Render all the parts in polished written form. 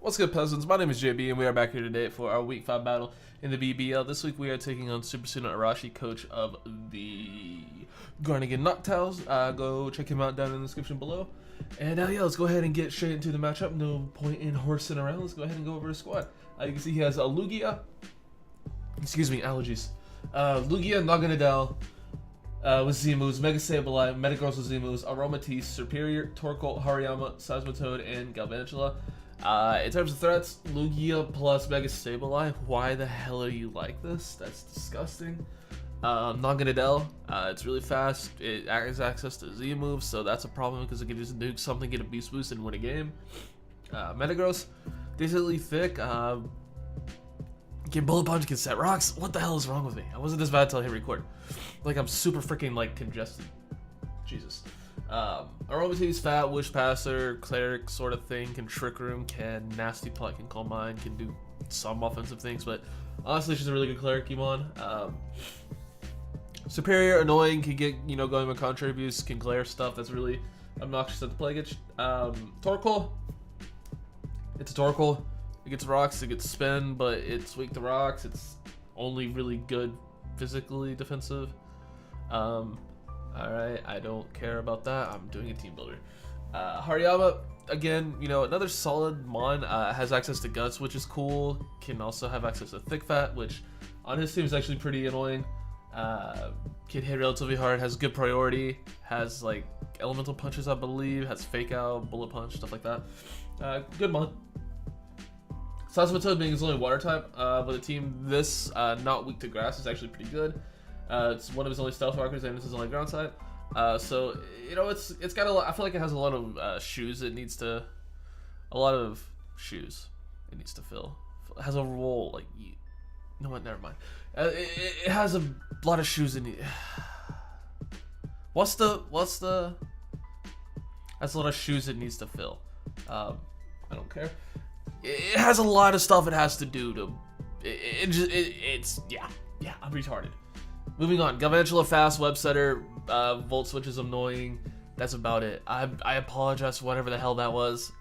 What's good, peasants? My name is JB, and we are back here today for our Week 5 battle in the BBL. This week we are taking on Super Student Arashi, coach of the Groningen Noctowls. Go check him out down in the description below. And yeah, let's go ahead and get straight into the matchup. No point in horsing around. Let's go ahead and go over his squad. You can see he has Lugia. Excuse me, allergies. Lugia, Noctowls. With Z-moves, Mega Sableye, Metagross with Z-moves, Aromatisse, Superior, Torkoal, Hariyama, Seismitoad, and Galvantula. In terms of threats, Lugia plus Mega Sableye. Why the hell are you like this? That's disgusting. Noctowls, it's really fast. It has access to Z-moves, so that's a problem because it can just nuke something, get a beast boost, and win a game. Metagross, decently thick. Can bullet punch, can set rocks. What the hell is wrong with me? I wasn't this bad until I hit record. Like, I'm super freaking, like, congested. Jesus. Aromatisse, fat, wish passer, cleric sort of thing, can trick room, can nasty plot, can calm mind, can do some offensive things, but honestly she's a really good cleric Kimon. Superior, annoying, can get, you know, going with contrary abuse, can glare stuff that's really obnoxious at the play against. Torkoal, it's a Torkoal. It gets rocks, it gets spin, but it's weak to rocks. It's only really good physically defensive. Alright, I don't care about that. I'm doing a team builder. Hariyama, again, you know, another solid Mon. Has access to guts, which is cool. Can also have access to thick fat, which on his team is actually pretty annoying. Can hit relatively hard, has good priority, has like elemental punches, I believe, has fake out, bullet punch, stuff like that. Good Mon. Seismitoad being his only water type, but a team this not weak to grass is actually pretty good. It's one of his only stealth markers and it's his only ground type. So you know it's got a lot. I feel like it has a lot of shoes it needs to, fill. It has a role like, you know what? Never mind. It has a lot of shoes it needs. What's the? That's a lot of shoes it needs to fill. I don't care. It has a lot of stuff it has to do to. It's yeah. I'm retarded. Moving on, Galvantula fast, web setter, volt switch is annoying. That's about it. I apologize for whatever the hell that was.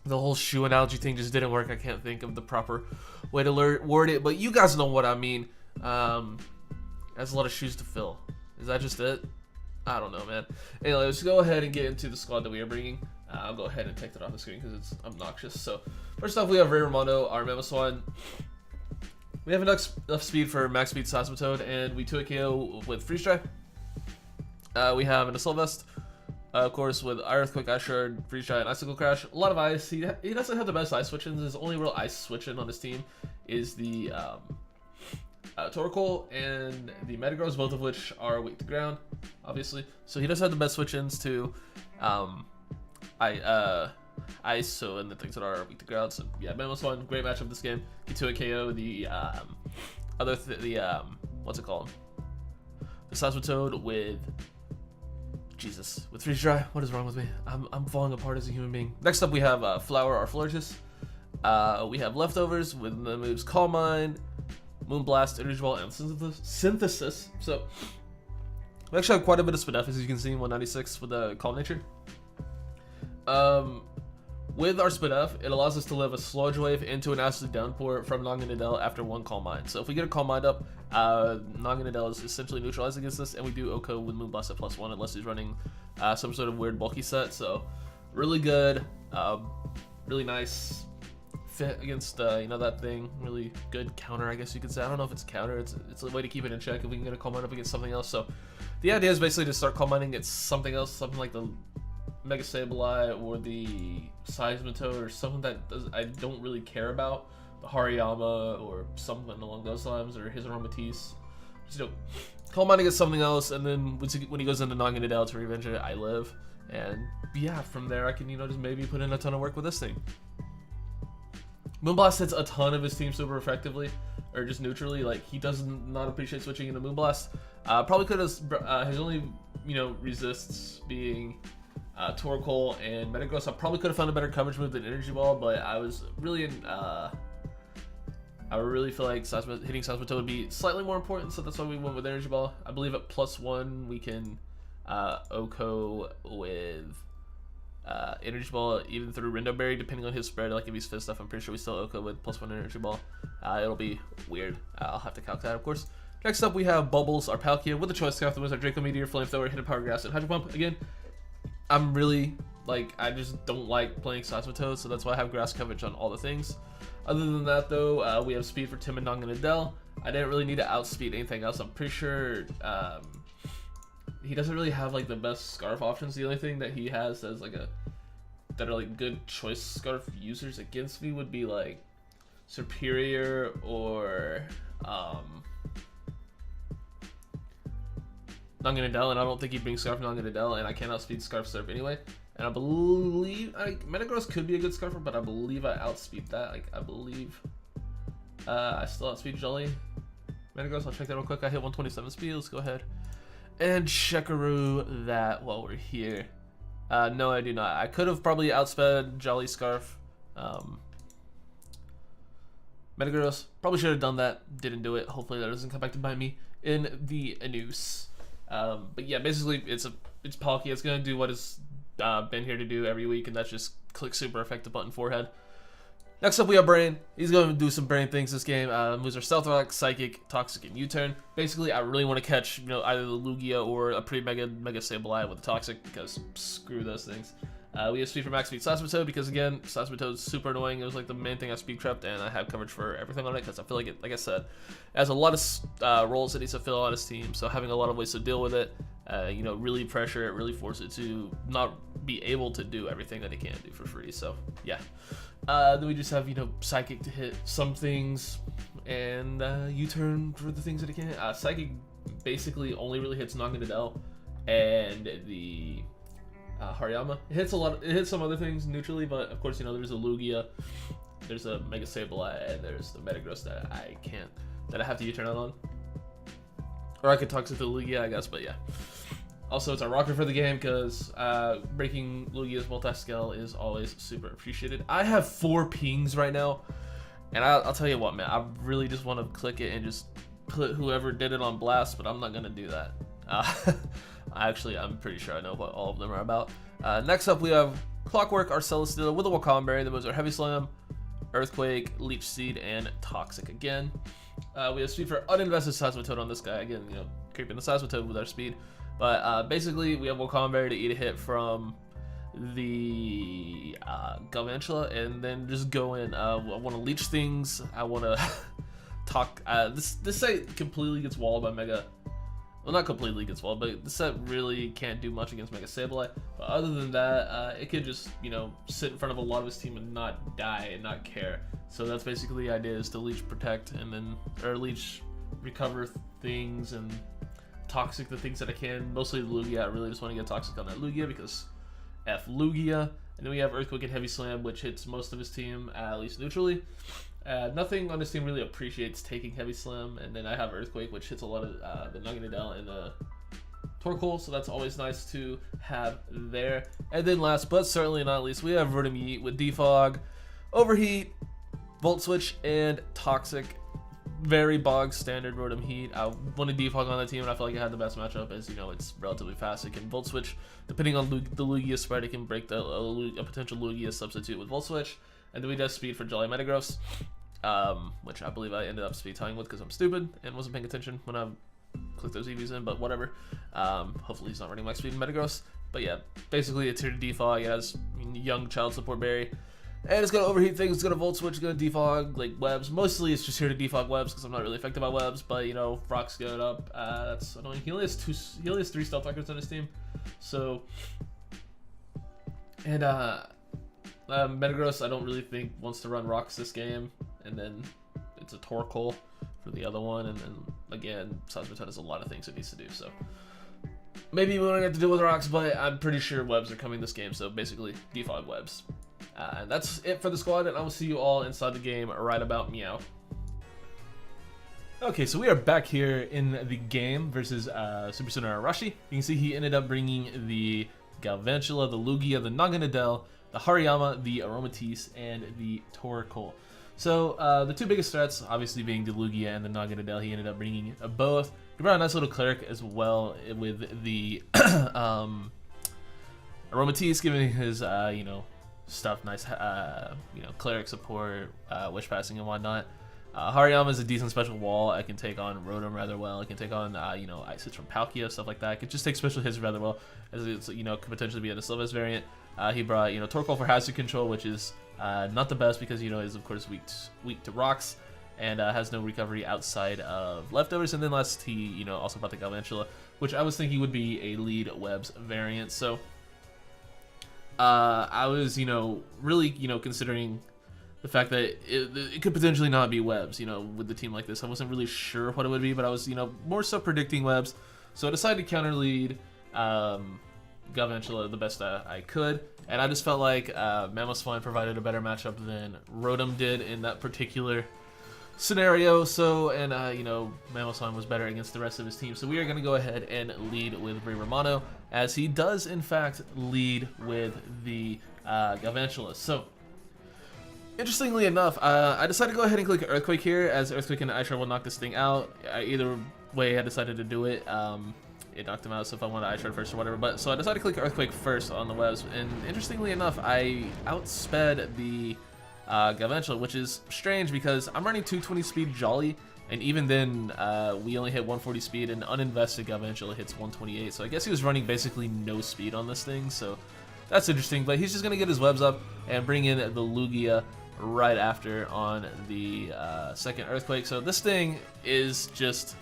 The whole shoe analogy thing just didn't work. I can't think of the proper way to word it, but you guys know what I mean. Has a lot of shoes to fill. Is that just it? I don't know, man. Anyway, let's go ahead and get into the squad that we are bringing. I'll go ahead and take that off the screen because it's obnoxious. So, first off, we have Ray Ramondo, our Mamoswine. We have enough speed for max speed Seismitoad, and we 2-hit KO with Freeze Dry. We have an Assault Vest, of course, with Earthquake, Ice Shard, Freeze Dry, and Icicle Crash. A lot of ice. He doesn't have the best ice switch-ins. His only real ice switch-in on his team is the Torkoal and the Metagross, both of which are weak to ground, obviously. So he does have the best switch-ins to ice, so, and the things that are weak to ground. So yeah, Mamoswine, great matchup this game. Get to a KO. The what's it called? The Seismitoad with Freeze Dry. What is wrong with me? I'm falling apart as a human being. Next up we have Flower, our Florges. We have Leftovers with the moves Calm Mind, Moonblast, Energy Ball, and Synthesis. So we actually have quite a bit of Spadef, as you can see, 196 with the Calm Nature. With our Spadef, it allows us to live a Sludge Wave into an Acid Downpour from Noctowls after one Calm Mind. So if we get a Calm Mind up, Noctowls is essentially neutralized against this, and we do Oko with Moonblast at +1 unless he's running some sort of weird bulky set. So really good, really nice fit against you know, that thing. Really good counter, I guess you could say. I don't know if it's counter. It's a way to keep it in check if we can get a Calm Mind up against something else. So the idea is basically to start Calm Minding against something else, something like the Mega Sableye or the Seismitoad or something that I don't really care about, the Hariyama or something along those lines, or his Aromatisse. Just, you know, Calm Mind against something else, and then when he goes into Noctowls to revenge it, I live. And yeah, from there I can, you know, just maybe put in a ton of work with this thing. Moonblast hits a ton of his team super effectively, or just neutrally. Like, he does not appreciate switching into Moonblast. Probably could have his only, you know, resists being Torkoal and Metagross. I probably could have found a better coverage move than Energy Ball, but I was really in. I really feel like hitting Seismitoad would be slightly more important, so that's why we went with Energy Ball. I believe at +1 we can Oko with Energy Ball even through Rindoberry, depending on his spread. Like if he's fit stuff, I'm pretty sure we still Oko with +1 Energy Ball. It'll be weird. I'll have to calc that, of course. Next up, we have Bubbles, our Palkia, with the Choice Scarf, the Wizard, Draco Meteor, Flamethrower, Hidden Power Grass, and Hydro Pump. Again, I'm really, like, I just don't like playing Seismitoad, so that's why I have Grass coverage on all the things. Other than that, though, we have Speed for Tim and Nong and Adele. I didn't really need to outspeed anything else. I'm pretty sure he doesn't really have, like, the best Scarf options. The only thing that he has that's, like, that are, like, good Choice Scarf users against me would be, like, Superior or, Nong and Adele, and I don't think he brings Scarf Nong and Adele, and I can't outspeed Scarf Surf anyway. And I believe Metagross could be a good Scarfer, but I believe I outspeed that. Like I believe I still outspeed Jolly Metagross. I'll check that real quick. I hit 127 speed. Let's go ahead and checkaroo that while we're here. No, I do not. I could have probably outsped Jolly Scarf. Metagross probably should have done that. Didn't do it. Hopefully that doesn't come back to bite me in the noose. But yeah, basically it's Palkia. It's gonna do what it's been here to do every week, and that's just click super effective button forehead. Next up we have Brain. He's going to do some Brain things this game. Moves are Stealth Rock, Psychic, Toxic, and U-Turn. Basically, I really want to catch either the Lugia or a pretty Mega Sableye with the Toxic, because screw those things. We have Speed for Max Speed Seismitoad because, again, Seismitoad's super annoying. It was like the main thing I speed crept, and I have coverage for everything on it because I feel like it, like I said, it has a lot of roles it needs to fill on his team, so having a lot of ways to deal with it, really pressure it, really force it to not be able to do everything that it can do for free, so yeah. Then we just have, Psychic to hit some things, and U-Turn for the things that it can hit. Psychic basically only really hits Naganadel and the Hariyama. It hits some other things neutrally, but of course, there's a Lugia, there's a Mega Sableye, and there's the Metagross that I have to U-turn on. Or I could Toxic the Lugia, I guess, but yeah. Also, it's a rocker for the game because breaking Lugia's multi-scale is always super appreciated. I have 4 pings right now, and I'll tell you what, man, I really just want to click it and just put whoever did it on blast, but I'm not gonna do that. I'm pretty sure I know what all of them are about. Next up, we have Clockwork, our Celesteela with a Wakame. The moves are Heavy Slam, Earthquake, Leech Seed, and Toxic again. We have Speed for uninvested Seismitoad on this guy. Again, creeping the Seismitoad with our speed. But basically, we have Wakame to eat a hit from the Galvantula, and then just go in. I want to leech things. I want to talk. This set completely gets walled by Mega. Well, not completely gets walled, but the set really can't do much against Mega Sableye. But other than that, it could just, sit in front of a lot of his team and not die and not care. So that's basically the idea, is to leech protect and then, or leech recover things and Toxic the things that I can. Mostly the Lugia. I really just want to get Toxic on that Lugia because F Lugia. And then we have Earthquake and Heavy Slam, which hits most of his team, at least neutrally. Nothing on this team really appreciates taking Heavy Slam, and then I have Earthquake, which hits a lot of the Naganadel and the Torkoal, so that's always nice to have there. And then last but certainly not least, we have Rotom Yeet with Defog, Overheat, Volt Switch, and Toxic. Very bog standard Rotom Heat. I wanted Defog on the team, and I feel like I had the best matchup, as it's relatively fast. It can Volt Switch, depending on the Lugia spread, it can break a potential Lugia substitute with Volt Switch. And then we just Speed for Jolly Metagross, which I believe I ended up speed tying with because I'm stupid and wasn't paying attention when I clicked those EVs in, but whatever. Hopefully he's not running max speed in Metagross. But yeah, basically it's here to defog. It has young child support berry. And it's going to overheat things, it's going to Volt Switch, it's going to defog, like, webs. Mostly it's just here to defog webs because I'm not really affected by webs, but, Rock's good up. That's annoying. He only has 3 Stealth Rockers on his team. So, and, Metagross, I don't really think wants to run Rocks this game, and then it's a Torkoal for the other one, and then, again, Seismitoad has a lot of things it needs to do, so maybe we don't have to deal with Rocks, but I'm pretty sure webs are coming this game, so basically, defog webs. And that's it for the squad, and I will see you all inside the game right about meow. Okay, so we are back here in the game versus Super Sooner Arashi. You can see he ended up bringing the Galvantula, the Lugia, the Naganadel, the Hariyama, the Aromatisse, and the Torkoal. So the 2 biggest threats, obviously being the Lugia and the Naganadel, he ended up bringing both. He brought a nice little cleric as well with the Aromatisse giving his, stuff, nice, cleric support, wish passing and whatnot. Hariyama is a decent special wall. I can take on Rotom rather well. I can take on, Ice Hits from Palkia, stuff like that. I could just take special hits rather well, as it's, could potentially be a Sylveus variant. He brought, Torkoal for hazard control, which is not the best because, is of course weak to rocks and has no recovery outside of leftovers. And then last, he, also brought the Galvantula, which I was thinking would be a lead webs variant. So I was, really, considering the fact that it could potentially not be webs, with the team like this. I wasn't really sure what it would be, but I was, more so predicting webs. So I decided to counter lead Galvantula the best I could, and I just felt like Mamoswine provided a better matchup than Rotom did in that particular scenario. So, and Mamoswine was better against the rest of his team. So we are going to go ahead and lead with Ray Romano, as he does in fact lead with the Galvantula. So interestingly enough, I decided to go ahead and click Earthquake here, as Earthquake and Ice Shard will knock this thing out. Either way I decided to do it. It knocked him out, so if I wanted Ice Shard first or whatever. But so I decided to click Earthquake first on the webs, and interestingly enough, I outsped the Galvantula, which is strange because I'm running 220 speed Jolly, and even then we only hit 140 speed, and uninvested Galvantula hits 128. So I guess he was running basically no speed on this thing, so that's interesting. But he's just gonna get his webs up and bring in the Lugia right after on the second Earthquake. So this thing is just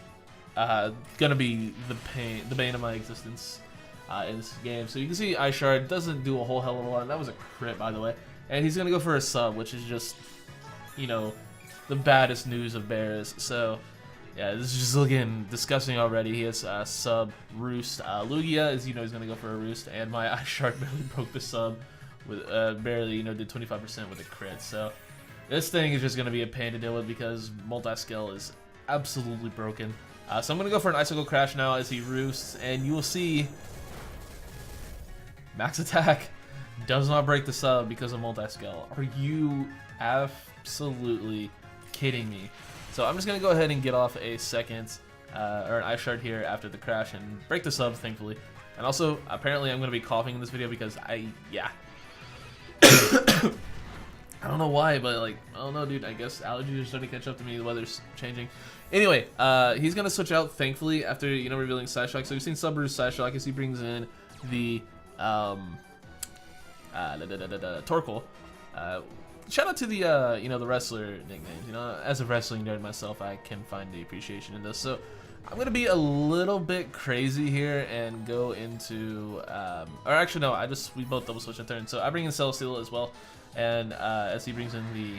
gonna be the bane of my existence in this game. So you can see Ice Shard doesn't do a whole hell of a lot, and that was a crit, by the way. And he's gonna go for a sub, which is just, the baddest news of bears. So yeah, this is just looking disgusting already. He has sub Roost. Lugia is, he's gonna go for a Roost, and my Ice Shard barely broke the sub with barely, did 25% with a crit. So this thing is just gonna be a pain to deal with because multi-scale is absolutely broken. So I'm gonna go for an Icicle Crash now as he roosts, and you will see max attack does not break the sub because of multi-scale. Are you absolutely kidding me? So I'm just gonna go ahead and get off a second or an Ice Shard here after the crash and break the sub, thankfully. And also, apparently I'm gonna be coughing in this video because I don't know why, but I don't know, dude. I guess allergies are starting to catch up to me. The weather's changing. Anyway, he's gonna switch out, thankfully, after revealing Psyshock. So we've seen Sub Roost Psyshock as he brings in the Torkoal. Shout out to the the wrestler nicknames. As a wrestling nerd myself, I can find the appreciation in this. So I'm gonna be a little bit crazy here and go into, or actually no, we both double switch in turn. So I bring in Celesteela as well, and as he brings in the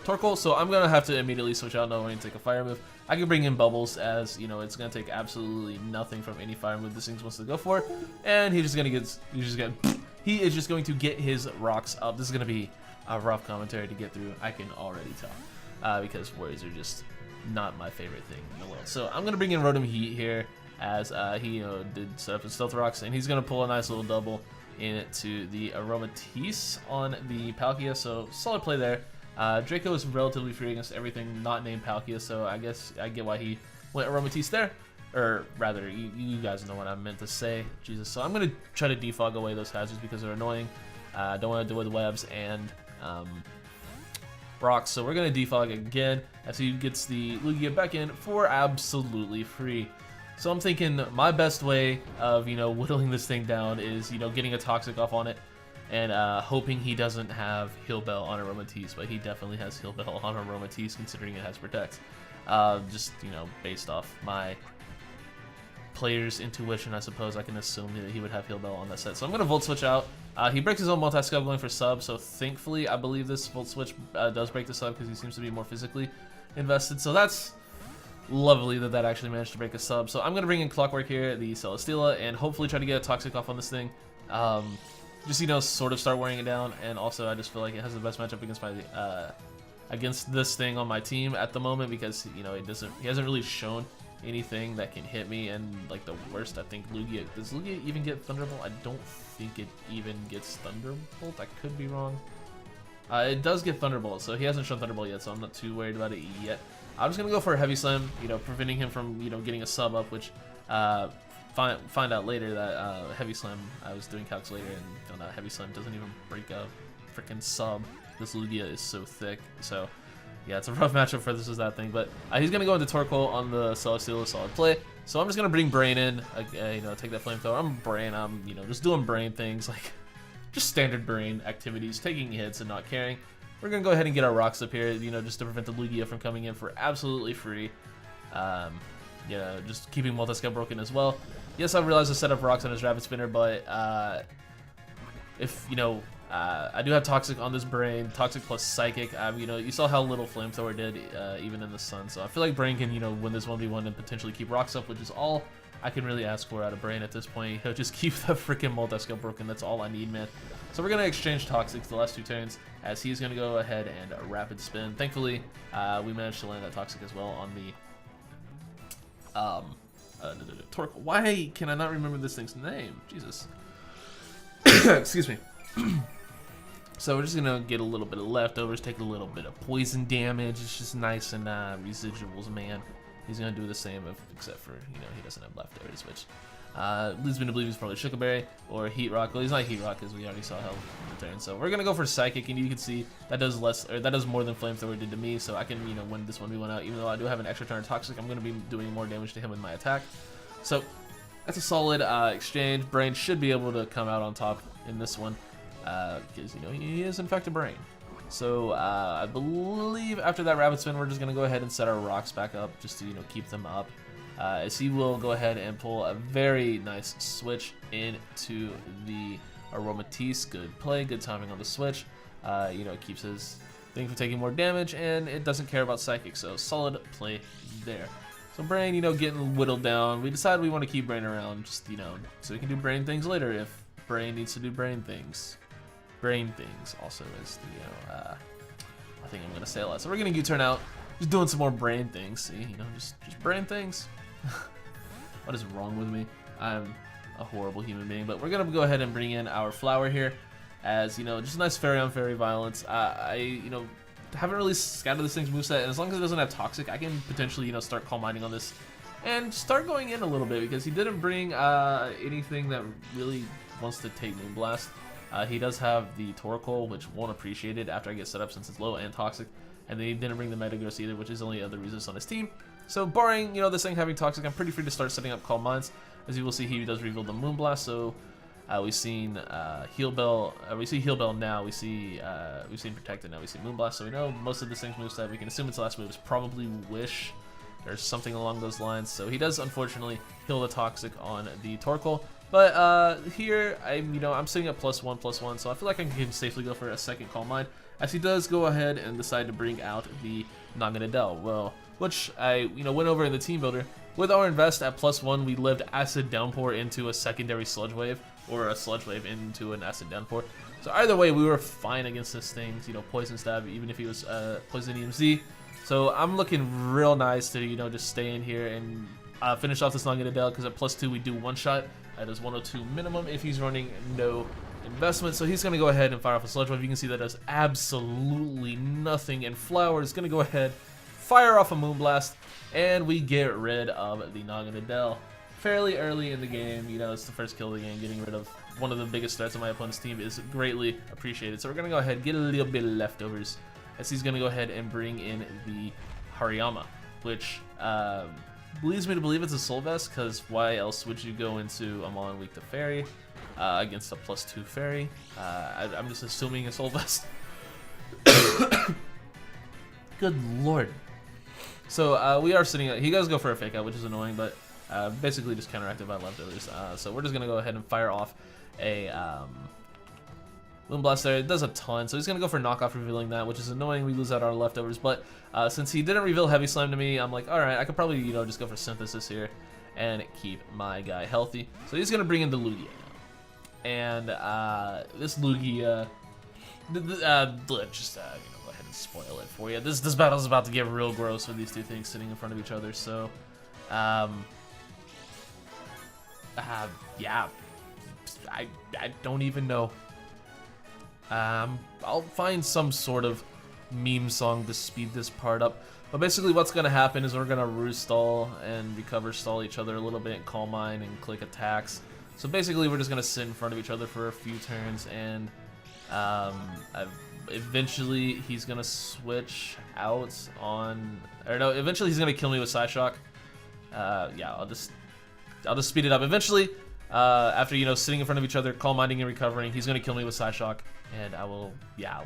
Torkoal, so I'm gonna have to immediately switch out knowing and take a fire move. I can bring in Bubbles, as it's gonna take absolutely nothing from any fire move this thing wants to go for, and he is just going to get his rocks up. This is gonna be a rough commentary to get through. I can already tell, because worries are just not my favorite thing in the world. So I'm gonna bring in Rotom Heat here, as he did set up his Stealth Rocks, and he's gonna pull a nice little double into the Aromatisse on the Palkia. So solid play there. Draco is relatively free against everything not named Palkia, so I guess I get why he went Aromatisse there. Or rather, you guys know what I meant to say. Jesus. So I'm going to try to defog away those hazards because they're annoying. Don't want to deal with webs and rocks. So we're going to defog again as he gets the Lugia back in for absolutely free. So I'm thinking my best way of, whittling this thing down is, getting a Toxic off on it. And hoping he doesn't have Heal Bell on Aromatisse, but he definitely has Heal Bell on Aromatisse considering it has Protect. Just, based off my player's intuition, I suppose I can assume that he would have Heal Bell on that set. So I'm going to Volt Switch out. He breaks his own multi-scale going for sub, so thankfully I believe this Volt Switch does break the sub because he seems to be more physically invested. So that's lovely that actually managed to break a sub. So I'm going to bring in Clockwork here, the Celesteela, and hopefully try to get a Toxic off on this thing. Just, sort of start wearing it down, and also I just feel like it has the best matchup against my against this thing on my team at the moment because, he hasn't really shown anything that can hit me, and the worst, I think Lugia, does Lugia even get Thunderbolt? I don't think it even gets Thunderbolt. I could be wrong. It does get Thunderbolt, so he hasn't shown Thunderbolt yet, so I'm not too worried about it yet. I'm just gonna go for a Heavy Slam, preventing him from, getting a sub up, which find out later that Heavy Slam, I was doing calcs later and found out Heavy Slam doesn't even break a freaking sub. This Lugia is so thick. So yeah, it's a rough matchup for this is that thing. But he's gonna go into Torkoal on the Celestial, solid play. So I'm just gonna bring Brain in, you know, take that Flamethrower. I'm Brain. I'm, you know, just doing Brain things, like just standard Brain activities, taking hits and not caring. We're gonna go ahead and get our rocks up here, you know, just to prevent the Lugia from coming in for absolutely free. Yeah, just keeping multi-scale broken as well. Yes, I realize to set up rocks on his Rapid Spinner, but if, you know, I do have Toxic on this Brain, Toxic plus Psychic. You know, you saw how little Flamethrower did even in the sun, so I feel like Brain can, you know, win this 1v1 and potentially keep rocks up, which is all I can really ask for out of Brain at this point. He'll just keep the freaking multi-scale broken. That's all I need, man. So we're gonna exchange Toxics the last 2 turns, as he's gonna go ahead and Rapid Spin. Thankfully, we managed to land that Toxic as well on the Torkoal. Why can I not remember this thing's name? Jesus. Excuse me. So we're just gonna get a little bit of leftovers, take a little bit of poison damage. It's just nice and residuals, man. He's gonna do the same, except for, you know, he doesn't have leftovers, which leads me to believe he's probably Sugar Berry or Heat Rock. Well, he's not Heat Rock because we already saw how the turn. So we're gonna go for Psychic, and you can see that does less, or that does more than Flamethrower did to me. So I can, you know, win this 1v1 out. Even though I do have an extra turn of Toxic, I'm gonna be doing more damage to him with my attack. So that's a solid exchange. Brain should be able to come out on top in this one because, you know, he is in fact a Brain. So I believe after that Rapid Spin, we're just gonna go ahead and set our rocks back up just to, you know, keep them up. As he will go ahead and pull a very nice switch into the Aromatisse. Good play, good timing on the switch. You know, it keeps his thing from taking more damage, and it doesn't care about Psychic, so solid play there. So Brain, you know, getting whittled down. We decided we want to keep Brain around, just, you know, so we can do Brain things later if Brain needs to do Brain things. Brain things also is the, you know, I think I'm gonna say a lot. So we're gonna U-turn out, just doing some more Brain things. See, you know, just Brain things. What is wrong with me? I'm a horrible human being. But we're gonna go ahead and bring in our Flower here, as, you know, just a nice Fairy on Fairy Violence. You know, haven't really scouted this thing's moveset, and as long as it doesn't have Toxic, I can potentially, you know, start Calm Minding on this and start going in a little bit, because he didn't bring anything that really wants to take Moonblast. He does have the Torkoal, which won't appreciate it after I get set up since it's low and Toxic, and then he didn't bring the Metagross either, which is the only other resist on his team. So barring, you know, this thing having Toxic, I'm pretty free to start setting up Calm Minds. As you will see, he does reveal the Moonblast, so we've seen Heal Bell, we see Heal Bell now, we've seen Protected, now we see Moonblast, so we know most of this thing's moveset. We can assume its last move is probably Wish, or something along those lines. So he does unfortunately heal the Toxic on the Torkoal. But here, I'm sitting at +1/+1, so I feel like I can safely go for a second Calm Mind, as he does go ahead and decide to bring out the Naganadel. Well, which I went over in the team builder. With our invest at +1, we lived Acid Downpour into a secondary Sludge Wave, or a Sludge Wave into an Acid Downpour. So either way, we were fine against this thing. You know, Poison Stab, even if he was Poison EMZ. So I'm looking real nice to, just stay in here and finish off this Naganadel, because at +2 we do one shot. That is 102 minimum if he's running no investment. So he's going to go ahead and fire off a Sludge Wave. You can see that does absolutely nothing. And Flower is going to go ahead, fire off a Moonblast, and we get rid of the Naganadel fairly early in the game. It's the first kill of the game. Getting rid of one of the biggest threats on my opponent's team is greatly appreciated. So we're going to go ahead and get a little bit of leftovers, as he's going to go ahead and bring in the Hariyama, which leads me to believe it's a Soul Vest, because why else would you go into Amon weak to Fairy against a +2 Fairy? I'm just assuming a Soul Vest. Good lord. So we are sitting at, he does go for a Fake Out, which is annoying, but basically just counteracted by leftovers. So we're just going to go ahead and fire off a Moonblast there. It does a ton, so he's going to go for Knockoff, revealing that, which is annoying. We lose out our leftovers, but since he didn't reveal Heavy Slam to me, I'm like, alright, I could probably, just go for Synthesis here and keep my guy healthy. So he's going to bring in the Lugia now. And this Lugia, just, go ahead and spoil it for you. This battle is about to get real gross with these two things sitting in front of each other, so, yeah, I don't even know. I'll find some sort of meme song to speed this part up. But basically what's going to happen is we're going to roost stall and recover stall each other a little bit, call mine, and click attacks. So basically we're just going to sit in front of each other for a few turns, and eventually he's going to switch out on... Or no, eventually he's going to kill me with Side Shock. Yeah, I'll just speed it up. Eventually, after, you know, sitting in front of each other, call mining and recovering, he's going to kill me with Side Shock. And I will, yeah,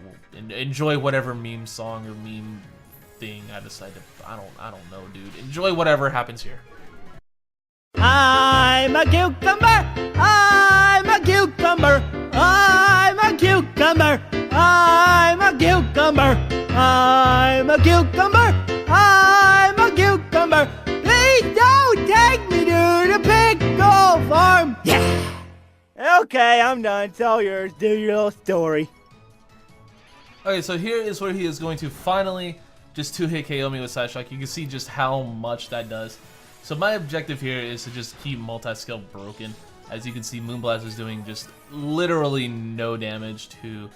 enjoy whatever meme song or meme thing I decide to, I don't know, dude. Enjoy whatever happens here. I'm a cucumber. I'm a cucumber. I'm a cucumber. I'm a cucumber. I'm a cucumber. I'm a cucumber. Please don't take me to the pickle farm. Yeah. Okay, I'm done. It's all yours. Do your little story. Okay, so here is where he is going to finally just 2-hit KO me with Side Shock. You can see just how much that does. So my objective here is to just keep multi-skill broken. As you can see, Moonblast is doing just literally no damage to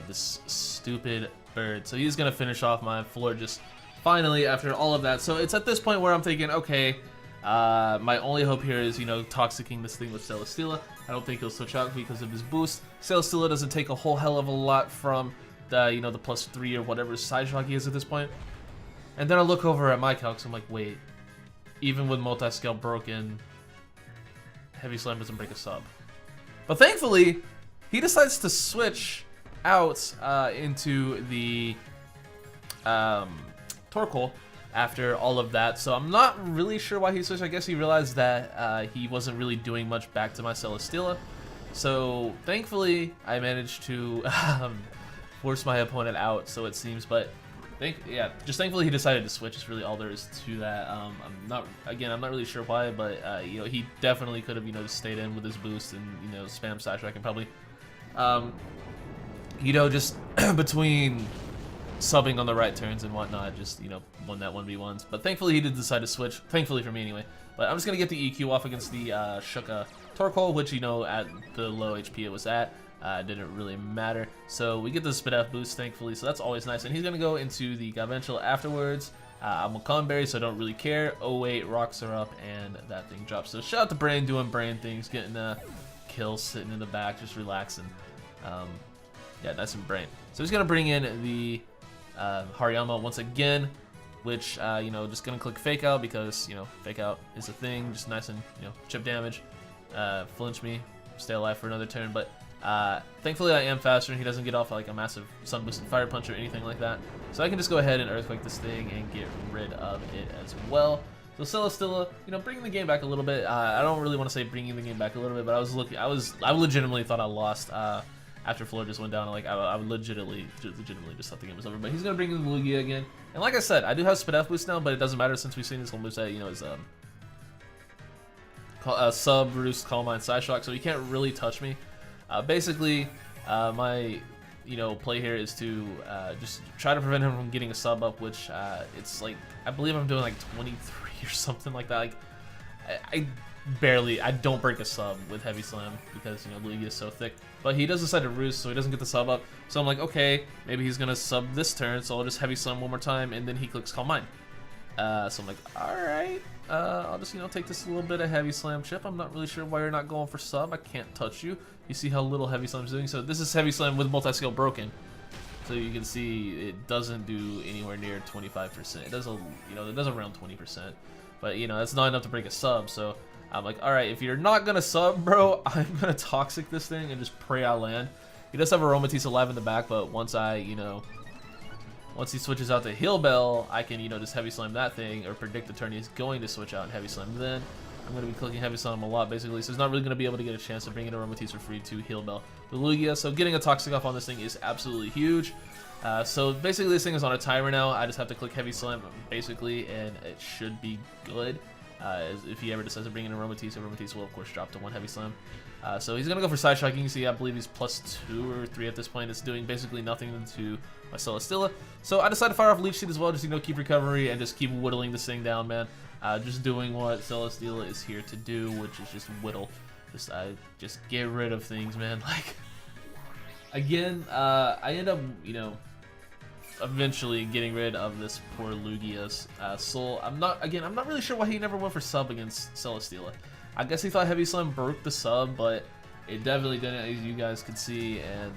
this stupid bird. So he's going to finish off my floor just finally after all of that. So it's at this point where I'm thinking, okay, my only hope here is, you know, toxicking this thing with Celesteela. I don't think he'll switch out because of his boost. Celesteela doesn't take a whole hell of a lot from the, you know, the +3 or whatever Side Shock he is at this point. And then I look over at my calcs, I'm like, wait, even with multi-scale broken, Heavy Slam doesn't break a sub. But thankfully, he decides to switch out into the Torkoal after all of that. So I'm not really sure why he switched. I guess he realized that he wasn't really doing much back to my Celesteela. So thankfully, I managed to force my opponent out, so it seems. But just thankfully he decided to switch. Is really all there is to that. I'm not really sure why, but you know, he definitely could have, you know, just stayed in with his boost and, you know, spam Side Track and probably you know, just between subbing on the right turns and whatnot, just, you know, won that 1v1s. But thankfully he did decide to switch. Thankfully for me anyway. But I'm just gonna get the EQ off against the Shuka Torkoal, which, you know, at the low HP it was at, didn't really matter. So we get the Spit F boost, thankfully, so that's always nice. And he's gonna go into the Garvential afterwards. I'm a Conberry, so I don't really care. Oh wait, rocks are up, and that thing drops. So shout out to Brain doing Brain things, getting a kill, sitting in the back, just relaxing. Yeah, nice and Brain. So he's gonna bring in the Hariyama once again, which, you know, just gonna click Fake Out because, you know, Fake Out is a thing, just nice and, you know, chip damage, flinch me, stay alive for another turn. But thankfully I am faster and he doesn't get off like a massive Sun Boosted Fire Punch or anything like that. So I can just go ahead and Earthquake this thing and get rid of it as well. So Celesteela, you know, bringing the game back a little bit. I don't really want to say bringing the game back a little bit, but I legitimately thought I lost after Floor just went down. Like I would legitimately just thought the game was over. But he's gonna bring in the Lugia again, and like I said, I do have Spit F boost now, but it doesn't matter since we've seen this whole moveset. You know, is sub roost, Calm Mind, Side Shock, so he can't really touch me. Basically, my, you know, play here is to just try to prevent him from getting a sub up, which it's like, I believe I'm doing like 23 or something like that. Like I don't break a sub with Heavy Slam because, you know, Lugia is so thick. But he does decide to roost, so he doesn't get the sub up. So I'm like, okay, maybe he's gonna sub this turn, so I'll just Heavy Slam one more time, and then he clicks Calm Mind. So I'm like, alright, I'll just, you know, take this little bit of Heavy Slam chip. I'm not really sure why you're not going for sub. I can't touch you. You see how little Heavy Slam's doing? So this is Heavy Slam with multi-skill broken. So you can see it doesn't do anywhere near 25%. It does, you know, it does around 20%. But, you know, that's not enough to break a sub. So I'm like, alright, if you're not gonna sub, bro, I'm gonna Toxic this thing and just pray I land. He does have Aromatisse alive in the back, but once he switches out to Heal Bell, I can, you know, just Heavy Slam that thing or predict the turn he's going to switch out and Heavy Slam then. I'm going to be clicking Heavy Slam a lot, basically, so he's not really going to be able to get a chance to bring in Aromatisse for free to Heal Bell with Lugia, so getting a Toxic off on this thing is absolutely huge. So basically this thing is on a timer now. I just have to click Heavy Slam, basically, and it should be good. If he ever decides to bring in Aromatisse will, of course, drop to 1 Heavy Slam. So he's going to go for Side Shock. You can see, I believe he's +2 or 3 at this point. It's doing basically nothing to my Celesteela. So I decided to fire off Leech Seed as well, just, you know, keep recovery and just keep whittling this thing down, man. Just doing what Celesteela is here to do, which is just whittle. Just get rid of things, man. Like, again, I end up, you know, eventually getting rid of this poor Lugia's soul. I'm not really sure why he never went for sub against Celesteela. I guess he thought Heavy Slam broke the sub, but it definitely didn't, as you guys could see, and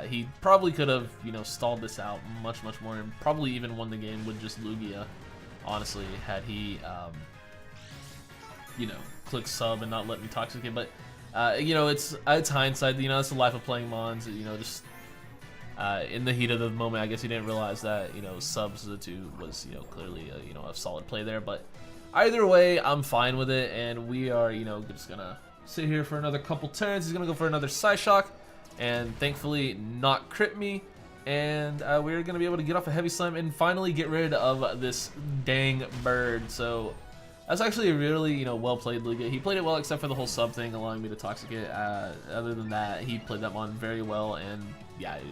he probably could have, you know, stalled this out much more, and probably even won the game with just Lugia, honestly, had he, you know, clicked sub and not let me toxicate. But you know, it's hindsight. You know, it's the life of playing Mons. You know, just in the heat of the moment, I guess he didn't realize that, you know, substitute was, you know, clearly you know, a solid play there. But either way, I'm fine with it, and we are, you know, just gonna sit here for another couple turns. He's gonna go for another Psyshock, and thankfully not crit me, and we're gonna be able to get off a Heavy Slam and finally get rid of this dang bird. So that's actually a really, you know, well played Lugia. He played it well except for the whole sub thing, allowing me to toxicate. Other than that, he played that one very well, and yeah, it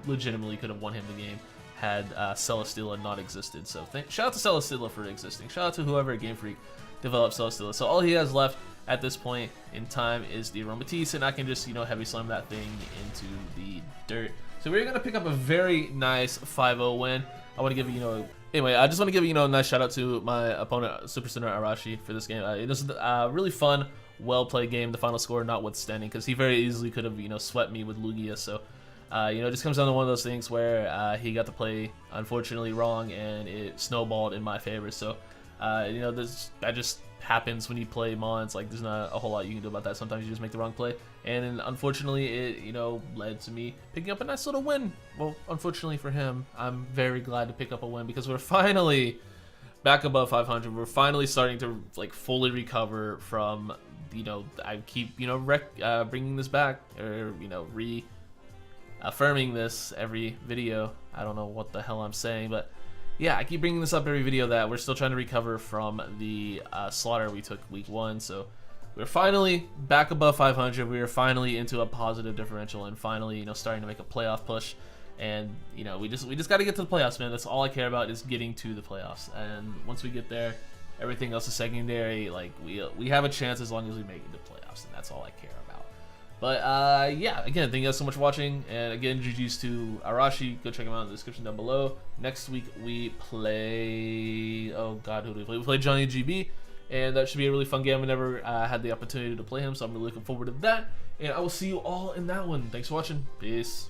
legitimately could have won him the game had Celesteela not existed. So shout out to Celesteela for existing. Shout out to whoever at Game Freak developed Celesteela. So all he has left at this point in time is the Aromatisse, and I can just, you know, Heavy Slam that thing into the dirt. So we're gonna pick up a very nice 5-0 win. I want to give you, you know, anyway, I just want to give, you know, a nice shout out to my opponent, Super Center Arashi, for this game. It was a really fun, well played game. The final score notwithstanding, because he very easily could have, you know, swept me with Lugia. So you know, it just comes down to one of those things where he got to play unfortunately wrong, and it snowballed in my favor. So you know, that just happens when you play Mons. Like, there's not a whole lot you can do about that. Sometimes you just make the wrong play, and unfortunately it, you know, led to me picking up a nice little win. Well, unfortunately for him, I'm very glad to pick up a win, because we're finally back above 500. We're finally starting to, like, fully recover from, you know, I keep, you know, bringing this back, or, you know, affirming this every video. I don't know what the hell I'm saying, but yeah, I keep bringing this up every video that we're still trying to recover from the slaughter we took week 1. So we're finally back above 500. We are finally into a positive differential, and finally, you know, starting to make a playoff push. And you know, we just got to get to the playoffs, man. That's all I care about, is getting to the playoffs. And once we get there, everything else is secondary. Like, we have a chance as long as we make it to playoffs, and that's all I care about. But yeah, again, thank you guys so much for watching, and again, GG's to Arashi. Go check him out in the description down below. Next week we play, oh god, who do we play? We play Johnny GB, and that should be a really fun game. I never had the opportunity to play him, so I'm really looking forward to that, and I will see you all in that one. Thanks for watching. Peace.